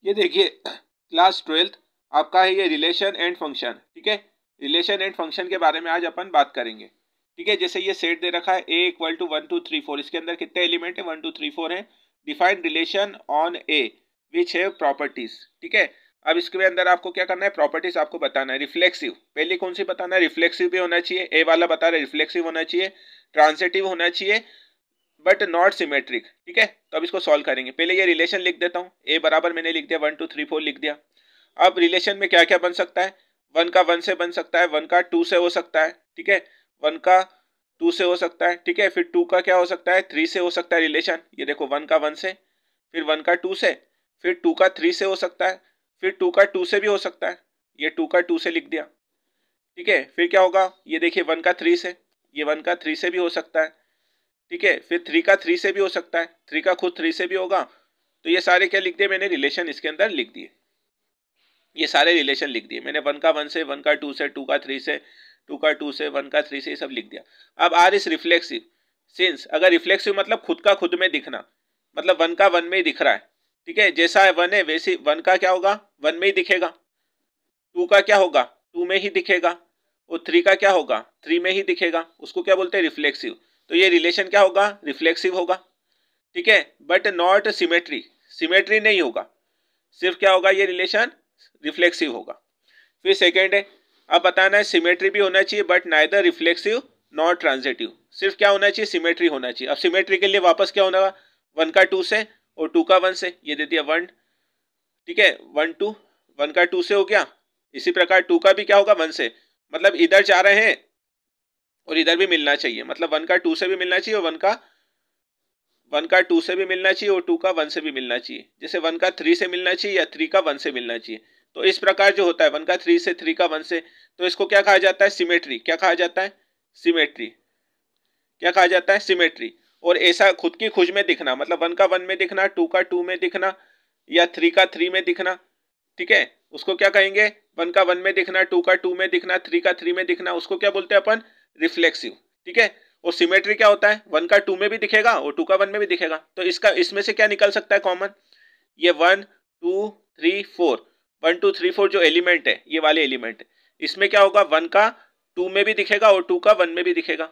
ये देखिए class 12th आपका है ये रिलेशन एंड फंक्शन। ठीक है, रिलेशन एंड फंक्शन के बारे में आज अपन बात करेंगे। ठीक है, जैसे ये सेट दे रखा है ए इक्वल टू 1 2 3 4, इसके अंदर कितने एलिमेंट है 1 2 3 4 है। डिफाइन रिलेशन ऑन ए विच है प्रॉपर्टीज। ठीक है, अब इसके अंदर आपको क्या करना है, प्रॉपर्टीज आपको बताना है। रिफ्लेक्सिव पहले कौन सी बताना है, रिफ्लेक्सिव भी होना चाहिए, ए वाला बता रहा है रिफ्लेक्सिव होना चाहिए, ट्रांसिटिव होना चाहिए बट नॉट सिमेट्रिक। ठीक है, तो अब इसको सॉल्व करेंगे। पहले ये रिलेशन लिख देता हूँ, ए बराबर मैंने लिख दिया 1 2 3 4 लिख दिया। अब रिलेशन में क्या क्या बन सकता है, 1 का 1 से बन सकता है, 1 का 2 से हो सकता है। ठीक है, 1 का 2 से हो सकता है। ठीक है, फिर 2 का क्या हो सकता है, 3 से हो सकता है रिलेशन। ये देखो 1 का 1 से, फिर 1 का 2 से, फिर 2 का 3 से हो सकता है, फिर 2 का 2 से भी हो सकता है। ये 2 का 2 से लिख दिया। ठीक है, फिर क्या होगा, ये देखिए 1 का 3 से, ये 1 का 3 से भी हो सकता है। ठीक है, फिर 3 का 3 से भी हो सकता है, 3 का खुद 3 से भी होगा। तो ये सारे क्या लिख दिए मैंने, रिलेशन इसके अंदर लिख दिए। ये सारे रिलेशन लिख दिए मैंने, 1 का 1 से, 1 का 2 से, 2 का 3 से, 2 का 2 से, 1 का 3 से, ये सब लिख दिया। अब आर इज रिफ्लेक्सिव सिंस, अगर रिफ्लेक्सिव मतलब खुद का खुद में दिखना, मतलब 1 का 1 में ही दिख रहा है। ठीक है, जैसा है 1 है वैसे 1 का क्या होगा 1 में ही दिखेगा, 2 का क्या होगा 2 में ही दिखेगा, और 3 का क्या होगा 3 में ही दिखेगा। उसको क्या बोलते हैं, रिफ्लेक्सिव। तो ये रिलेशन क्या होगा, रिफ्लेक्सिव होगा। ठीक है, बट नॉट सिमेट्री, सिमेट्री नहीं होगा, सिर्फ क्या होगा ये रिलेशन रिफ्लेक्सिव होगा। फिर सेकेंड है, अब बताना है सिमेट्री भी होना चाहिए but neither reflexive not transitive. सिर्फ क्या होना चाहिए, सिमेट्री होना चाहिए। अब सिमेट्री के लिए वापस क्या होगा, 1 का 2 से और 2 का 1 से, ये दे दिया 1। ठीक है, 1 2, 1 का 2 से हो गया। इसी प्रकार 2 का भी क्या होगा 1 से, मतलब इधर जा रहे हैं और इधर भी मिलना चाहिए, मतलब 1 का 2 से भी मिलना चाहिए और 1 का 2 से भी मिलना चाहिए और 2 का 1 से भी मिलना चाहिए। जैसे 1 का 3 से मिलना चाहिए या 3 का 1 से मिलना चाहिए। तो इस प्रकार जो होता है 1 का 3 से, 3 का 1 से, तो इसको क्या कहा जाता है, सिमेट्री। क्या कहा जाता है, सिमेट्री। क्या कहा जाता है, सिमेट्री। और ऐसा खुद की खुद में दिखना, मतलब 1 का 1 में दिखना, 2 का 2 में दिखना या 3 का 3 में दिखना। ठीक है, उसको क्या कहेंगे, 1 का 1 में दिखना, 2 का 2 में दिखना, 3 का 3 में दिखना, उसको क्या बोलते हैं अपन, रिफ्लेक्सिव। ठीक है, और सिमेट्री क्या होता है, 1 का 2 में भी दिखेगा और 2 का 1 में भी दिखेगा। तो इसका इसमें से क्या निकल सकता है कॉमन, ये 1 2 3 4, 1 2 3 4 जो एलिमेंट है, ये वाले एलिमेंट है, इसमें क्या होगा 1 का 2 में भी दिखेगा और 2 का 1 में भी दिखेगा।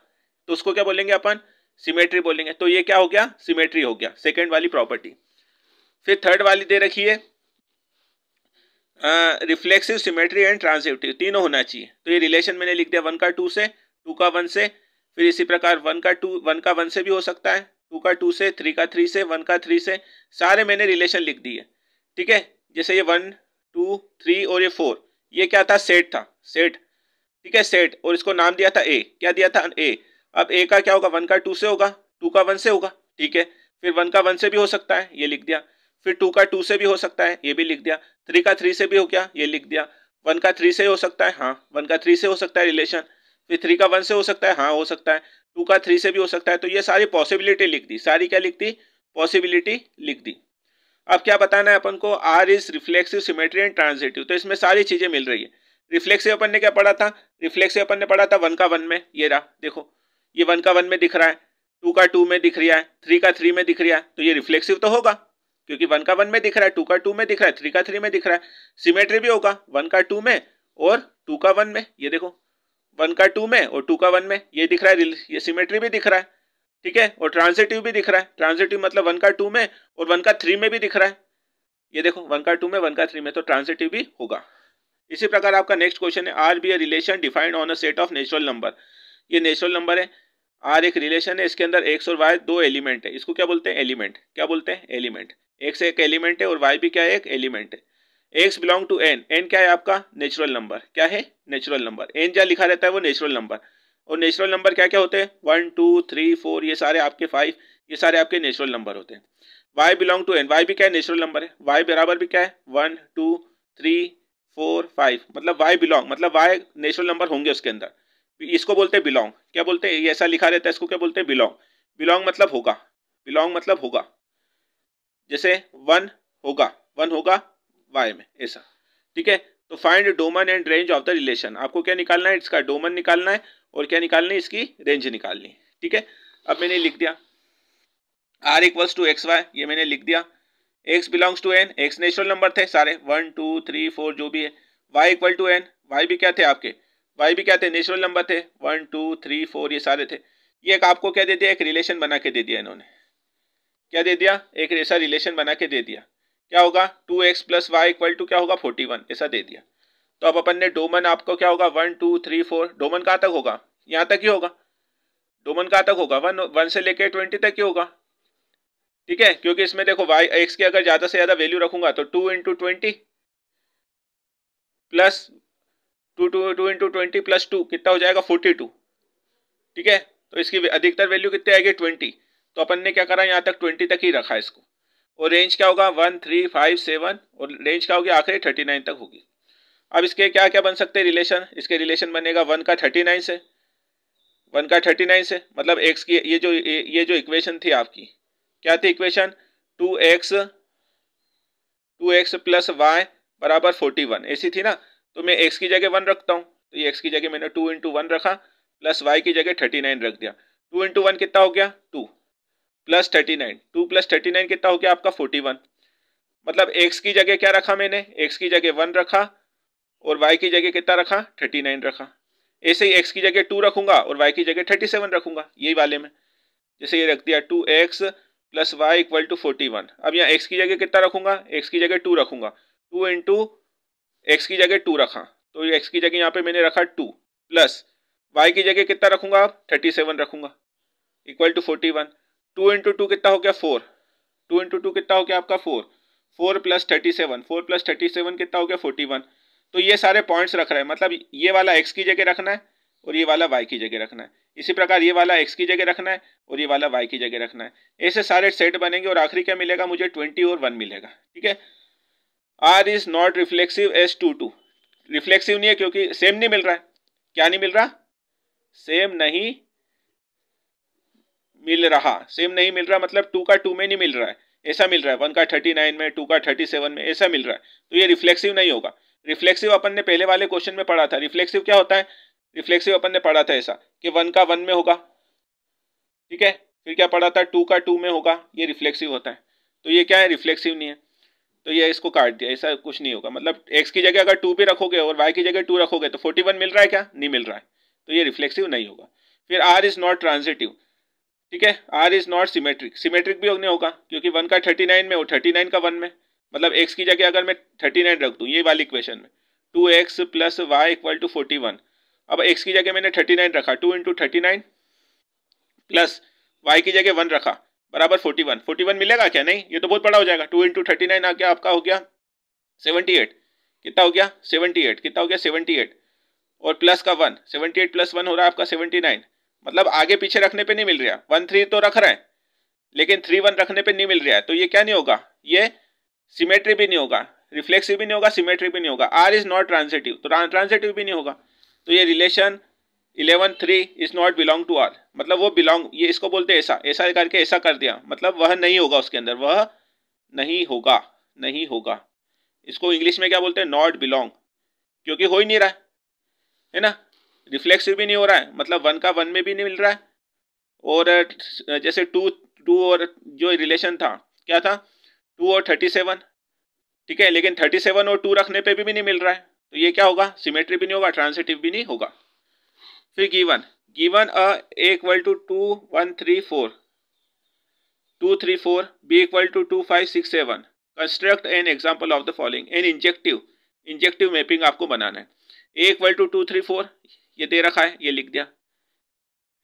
तो उसको क्या बोलेंगे अपन, सिमेट्री बोलेंगे। तो ये क्या हो गया, सिमेट्री हो गया, सेकेंड वाली प्रॉपर्टी। फिर थर्ड वाली दे रखी है रिफ्लेक्सिव, सिमेट्री एंड ट्रांजिटिव, तीनों होना चाहिए। तो ये रिलेशन मैंने लिख दिया 1 का 2 से, 2 का 1 से, फिर इसी प्रकार 1 का 2, 1 का 1 से भी हो सकता है, 2 का 2 से, 3 का 3 से, 1 का 3 से, सारे मैंने रिलेशन लिख दिए। ठीक है, जैसे ये 1 2 3 और ये 4, ये क्या था, सेट था, सेट। ठीक है, सेट, और इसको नाम दिया था ए, क्या दिया था, ए। अब ए का क्या होगा, 1 का 2 से होगा, 2 का 1 से होगा। ठीक है, फिर 1 का 1 से भी हो सकता है, ये लिख दिया। फिर 2 का 2 से भी हो सकता है, ये भी लिख दिया। 3 का 3 से भी हो गया, ये लिख दिया। 1 का 3 से हो सकता है, हाँ 1 का 3 से हो सकता है रिलेशन। फिर 3 का 1 से हो सकता है, हाँ हो सकता है। 2 का 3 से भी हो सकता है। तो ये सारी पॉसिबिलिटी लिख दी, सारी क्या लिख दी, पॉसिबिलिटी लिख दी। अब क्या बताना है अपन को, R is reflexive, symmetry and transitive. तो इसमें सारी चीजें मिल रही है। रिफ्लेक्सिव अपन ने क्या पढ़ा था, रिफ्लेक्सिव अपन ने पढ़ा था 1 का 1 में, ये रहा देखो, ये 1 का 1 में दिख रहा है, 2 का 2 में दिख रहा है, 3 का 3 में दिख रहा है, तो ये रिफ्लेक्सिव तो होगा, क्योंकि 1 का 1 में दिख रहा है, 2 का 2 में दिख रहा है, 3 का 3 में दिख रहा है। सिमेट्री भी होगा 1 का 2 में और 2 का 1 में, ये देखो 1 का 2 में और 2 का 1 में, ये दिख रहा है, ये सिमेट्री भी दिख रहा है। ठीक है, और ट्रांजिटिव भी दिख रहा है, ट्रांजिटिव मतलब 1 का 2 में और 1 का 3 में भी दिख रहा है। ये देखो 1 का 2 में, 1 का 3 में, तो ट्रांजिटिव भी होगा। इसी प्रकार आपका नेक्स्ट क्वेश्चन है, R be a relation defined on a set of natural number. ये नेचुरल नंबर है, आर एक रिलेशन है, इसके अंदर एक्स और वाई दो एलिमेंट है, इसको क्या बोलते हैं, एलिमेंट। क्या बोलते हैं, एलिमेंट। एक्स एक एलिमेंट है और वाई भी क्या है, एक एलिमेंट है। X belong to N, N क्या है आपका, नेचुरल नंबर। क्या है, नेचुरल नंबर। एन जहाँ लिखा रहता है वो नेचुरल नंबर, और नेचुरल नंबर क्या क्या होते हैं, 1 2 3 4, ये सारे आपके 5, ये सारे आपके नेचुरल नंबर होते हैं। y belong to N, y भी क्या है, नेचुरल नंबर है। y बराबर भी क्या है, 1 2 3 4 5, मतलब y बिलोंग, मतलब y नेचुरल नंबर होंगे उसके अंदर, इसको बोलते हैं बिलोंग। क्या बोलते हैं, ये ऐसा लिखा रहता है, इसको क्या बोलते हैं, बिलोंग। बिलोंग मतलब होगा, बिलोंग मतलब होगा, जैसे 1 होगा, 1 होगा y में, ऐसा। ठीक है, तो find domain and range of the relation, आपको क्या निकालना है, इसका डोमेन निकालना है और क्या निकालनी है, इसकी रेंज निकालनी है। ठीक है, अब मैंने लिख दिया r equals to x y, ये मैंने लिख दिया। x belongs to n, x natural number थे सारे 1 2 3 4 जो भी है, y equal to n, y भी क्या थे आपके, y भी क्या थे, नेचुरल नंबर थे 1 2 3 4 ये सारे थे। ये एक आपको क्या दे दिया, एक रिलेशन बना के दे दिया इन्होंने, क्या दे दिया, एक ऐसा रिलेशन बना के दे दिया, क्या होगा 2x plus Y equal to क्या होगा 41, ऐसा दे दिया। तो अब अपन ने डोमन आपको क्या होगा 1 2 3 4, डोमन कहाँ तक होगा, यहाँ तक ही होगा, डोमन कहाँ तक होगा 1 से लेके 20 तक ही होगा, ठीक है, क्योंकि इसमें देखो y x की अगर ज्यादा से ज्यादा वैल्यू रखूंगा तो 2 इंटू 20 प्लस 2 इंटू 20 प्लस 2 कितना हो जाएगा 42, ठीक है। तो इसकी अधिकतर वैल्यू कितनी आएगी 20, तो अपन ने क्या करा यहाँ तक 20 तक ही रखा इसको, और रेंज क्या होगा 1 3 5 7, और रेंज क्या होगी आखिरी 39 तक होगी। अब इसके क्या क्या बन सकते हैं रिलेशन, इसके रिलेशन बनेगा 1 का 39 से, 1 का 39 से, मतलब x की ये जो इक्वेशन थी आपकी, क्या थी इक्वेशन 2x प्लस वाई बराबर 41 ऐसी थी ना, तो मैं x की जगह 1 रखता हूँ, तो ये x की जगह मैंने 2 इंटू 1 रखा, प्लस y की जगह 39 रख दिया, 2 इंटू 1 कितना हो गया 2 प्लस 39, 2 प्लस 39 कितना हो गया आपका 41, मतलब x की जगह क्या रखा मैंने, x की जगह 1 रखा और y की जगह कितना रखा 39 रखा। ऐसे ही x की जगह 2 रखूंगा और y की जगह 37 रखूंगा, यही वाले में जैसे ये रख दिया 2x plus Y equal to 41। अब यहाँ x की जगह कितना रखूंगा, x की जगह 2 रखूंगा, 2 इंटू एक्स की जगह 2 रखा, तो x की जगह यहाँ पे मैंने रखा 2 प्लस y की जगह कितना रखूंगा आप 37 रखूंगा इक्वल टू 41, 2 इंटू 2 कितना हो गया 4, 2 इंटू 2 कितना हो गया आपका 4, 4 प्लस 37, 4 प्लस 37 कितना हो गया 41। तो ये सारे पॉइंट्स रख रहे हैं, मतलब ये वाला x की जगह रखना है और ये वाला y की जगह रखना है, इसी प्रकार ये वाला x की जगह रखना है और ये वाला y की जगह रखना है, ऐसे सारे सेट बनेंगे और आखिरी क्या मिलेगा मुझे 20 और 1 मिलेगा, ठीक है। R is not reflexive as 2 reflexive नहीं है क्योंकि सेम नहीं मिल रहा है, क्या नहीं मिल रहा, सेम नहीं मिल रहा, सेम नहीं मिल रहा मतलब 2 का 2 में नहीं मिल रहा है, ऐसा मिल रहा है 1 का 39 में, 2 का 37 में, ऐसा मिल रहा है, तो ये रिफ्लेक्सिव नहीं होगा। रिफ्लेक्सिव अपन ने पहले वाले क्वेश्चन में पढ़ा था, रिफ्लेक्सिव क्या होता है, रिफ्लेक्सिव अपन ने पढ़ा था ऐसा कि 1 का 1 में होगा, ठीक है, फिर क्या पढ़ा था 2 का 2 में होगा, ये रिफ्लेक्सिव होता है। तो ये क्या है, रिफ्लेक्सिव नहीं है, तो ये इसको काट दिया, ऐसा कुछ नहीं होगा, मतलब x की जगह अगर 2 भी रखोगे और y की जगह 2 रखोगे तो 41 मिल रहा है क्या, नहीं मिल रहा है, तो ये रिफ्लेक्सिव नहीं होगा। फिर r इज नॉट ट्रांजिटिव, ठीक है, r is not symmetric, symmetric भी नहीं होगा क्योंकि 1 का 39 में और 39 का 1 में, मतलब x की जगह अगर मैं 39 रख दूं ये वाली इक्वेशन में 2x plus Y equal to 41, अब x की जगह मैंने 39 रखा, 2 इंटू 39 प्लस y की जगह 1 रखा बराबर 41, 41 मिलेगा क्या, नहीं, ये तो बहुत बड़ा हो जाएगा, 2 इंटू 39 आ गया आपका हो गया 78, कितना हो गया 78, कितना हो गया 78 और प्लस का 1, 78 प्लस 1 हो रहा है आपका 79, मतलब आगे पीछे रखने पे नहीं मिल रहा, 1 3 तो रख रहा है लेकिन 3 1 रखने पे नहीं मिल रहा है, तो ये क्या नहीं होगा, ये सिमेट्री भी नहीं होगा, रिफ्लेक्सिव भी नहीं होगा, सिमेट्री भी नहीं होगा। R इज नॉट ट्रांजिटिव, तो ट्रांजिटिव भी नहीं होगा, तो ये relation 11:3 is not belong to R, मतलब वो बिलोंग, ये इसको बोलते हैं ऐसा, ऐसा करके ऐसा कर दिया, मतलब वह नहीं होगा उसके अंदर, वह नहीं होगा, नहीं होगा, इसको इंग्लिश में क्या बोलते हैं, नॉट बिलोंग, क्योंकि हो ही नहीं रहा है ना, रिफ्लेक्सिव भी नहीं हो रहा है, मतलब 1 का 1 में भी नहीं मिल रहा है, और जैसे 2 और जो रिलेशन था क्या था 2 और 37, ठीक है, लेकिन 37 और 2 रखने पे भी नहीं मिल रहा है, तो ये क्या होगा, सिमेट्री भी नहीं होगा, ट्रांजिटिव भी नहीं होगा। फिर given a equal to 2 1 3 4 2 3 4 b equal to 2 5 6 7, construct an example of the following, an injective mapping आपको बनाना है, a इक्वल टू 2 3 4 ये दे रखा है, ये लिख दिया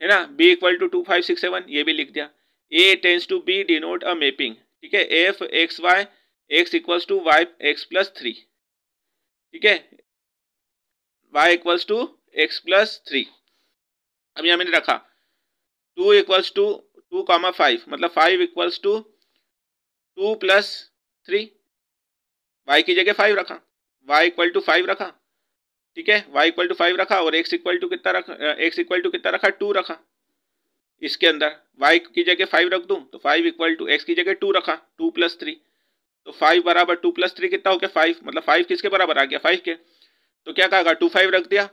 है ना, b इक्वल टू 2 5 6 7 ये भी लिख दिया, a tends to b denote a mapping, ठीक है, f x y x equals to y x plus 3, ठीक है, y equals to x plus 3। अब यहाँ मैंने रखा 2 इक्वल्स टू 2 कामा 5, मतलब 5 इक्वल्स टू 2 प्लस 3, y की जगह 5 रखा, y इक्वल टू 5 रखा, ठीक है, y इक्वल टू 5 रखा और x इक्वल टू कितना रखा, x इक्वल टू कितना रखा 2 रखा, इसके अंदर y की जगह 5 रख दूं तो 5 इक्वल टू x की जगह 2 रखा, 2 प्लस 3, तो 5 बराबर 2 प्लस 3 कितना हो गया 5, मतलब 5 किसके बराबर आ गया 5 के, तो क्या कहा 2 5 रख दिया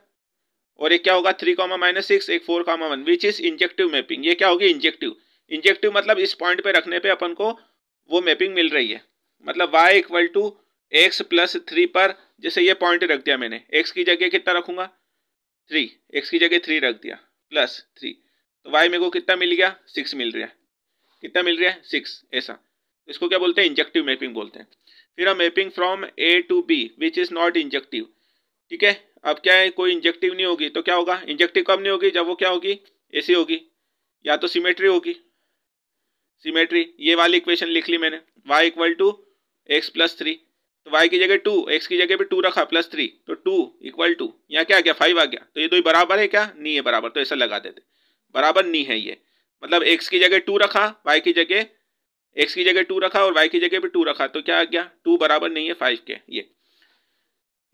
और एक क्या होगा 3 -6 एक 4 1 विच इज इंजेक्टिव मैपिंग, ये क्या होगी इंजेक्टिव, इंजेक्टिव मतलब इस पॉइंट पे रखने पे अपन को वो मैपिंग मिल रही है, मतलब y equal to x plus 3 पर जैसे ये पॉइंट रख दिया मैंने, x की जगह कितना रखूंगा 3, x की जगह 3 रख दिया प्लस 3, तो y मेरे को कितना मिल गया 6 मिल रहा है। कितना मिल रहा है 6, ऐसा। इसको क्या बोलते हैं इंजेक्टिव मैपिंग बोलते हैं। फिर हम mapping from A to B which is not injective. ठीक है, अब क्या है कोई इंजेक्टिव नहीं होगी तो क्या होगा, इंजेक्टिव कब नहीं होगी जब वो क्या होगी ऐसी होगी, या तो सिमेट्री होगी, सिमेट्री। ये वाली इक्वेशन लिख ली मैंने, y equal to x plus 3, तो y की जगह 2, x की जगह पे 2 रखा प्लस 3, तो 2 इक्वल टू यहाँ क्या आ गया 5 आ गया, तो ये दो ही बराबर है क्या, नहीं है बराबर, तो ऐसा लगा देते बराबर नहीं है ये, मतलब x की जगह 2 रखा, y की जगह x की जगह 2 रखा और y की जगह पे 2 रखा, तो क्या आ गया 2 बराबर नहीं है 5 के ये।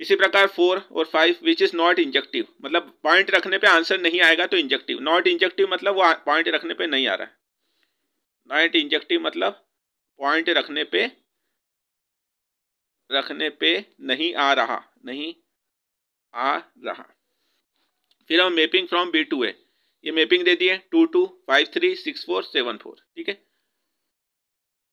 इसी प्रकार 4 और 5 विच इज नॉट इंजेक्टिव, मतलब पॉइंट रखने पे आंसर नहीं आएगा तो इंजेक्टिव, नॉट इंजेक्टिव मतलब वो पॉइंट रखने पे नहीं आ रहा है, नॉट इंजेक्टिव मतलब पॉइंट रखने पे नहीं आ रहा, नहीं आ रहा। फिर हम मैपिंग फ्रॉम बी टू ए, ये मैपिंग दे दिए 2 2 5 3 6 4 7 4, ठीक है।